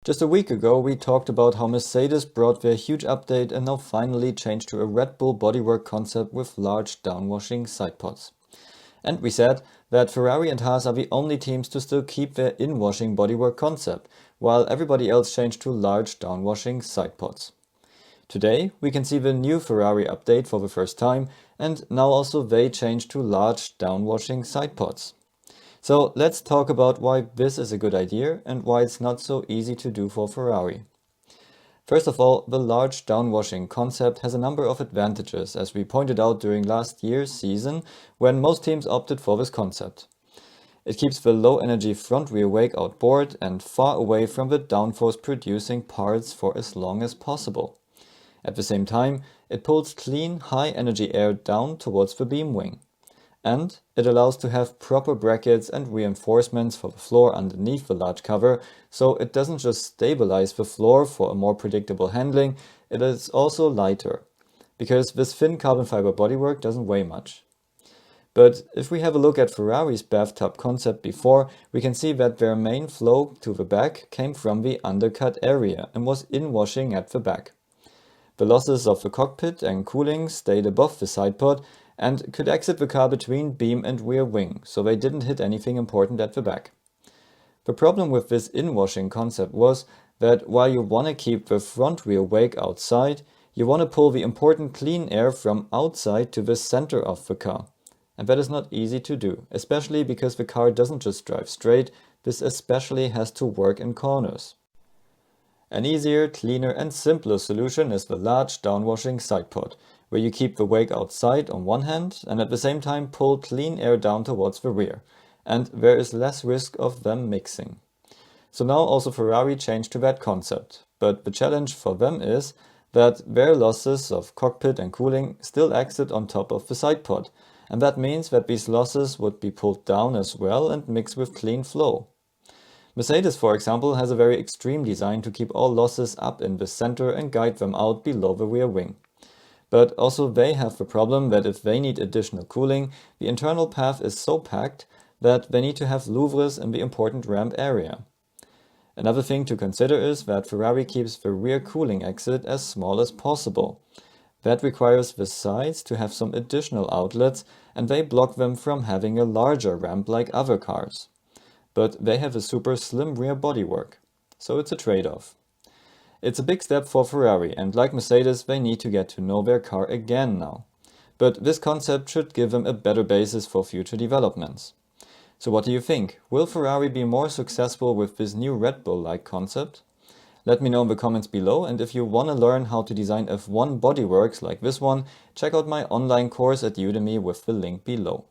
Just a week ago, we talked about how Mercedes brought their huge update and now finally changed to a Red Bull bodywork concept with large downwashing sidepods. And we said that Ferrari and Haas are the only teams to still keep their inwashing bodywork concept, while everybody else changed to large downwashing sidepods. Today, we can see the new Ferrari update for the first time, and now also they changed to large downwashing sidepods. So let's talk about why this is a good idea and why it's not so easy to do for Ferrari. First of all, the large downwashing concept has a number of advantages, as we pointed out during last year's season when most teams opted for this concept. It keeps the low energy front rear wake outboard and far away from the downforce producing parts for as long as possible. At the same time, it pulls clean, high energy air down towards the beam wing. And it allows to have proper brackets and reinforcements for the floor underneath the large cover, so it doesn't just stabilize the floor for a more predictable handling, it is also lighter, because this thin carbon fiber bodywork doesn't weigh much. But if we have a look at Ferrari's bathtub concept before, we can see that their main flow to the back came from the undercut area and was inwashing at the back. The losses of the cockpit and cooling stayed above the sidepod and could exit the car between beam and rear wing, so they didn't hit anything important at the back. The problem with this inwashing concept was that while you want to keep the front rear wake outside, you want to pull the important clean air from outside to the center of the car. And that is not easy to do, especially because the car doesn't just drive straight, this especially has to work in corners. An easier, cleaner and simpler solution is the large downwashing sidepod, where you keep the wake outside on one hand and at the same time pull clean air down towards the rear, and there is less risk of them mixing. So now also Ferrari changed to that concept, but the challenge for them is that their losses of cockpit and cooling still exit on top of the sidepod, and that means that these losses would be pulled down as well and mix with clean flow. Mercedes, for example, has a very extreme design to keep all losses up in the center and guide them out below the rear wing. But also they have the problem that if they need additional cooling, the internal path is so packed that they need to have louvres in the important ramp area. Another thing to consider is that Ferrari keeps the rear cooling exit as small as possible. That requires the sides to have some additional outlets, and they block them from having a larger ramp like other cars. But they have a super slim rear bodywork, so it's a trade-off. It's a big step for Ferrari, and like Mercedes, they need to get to know their car again now. But this concept should give them a better basis for future developments. So what do you think? Will Ferrari be more successful with this new Red Bull-like concept? Let me know in the comments below, and if you want to learn how to design F1 bodyworks like this one, check out my online course at Udemy with the link below.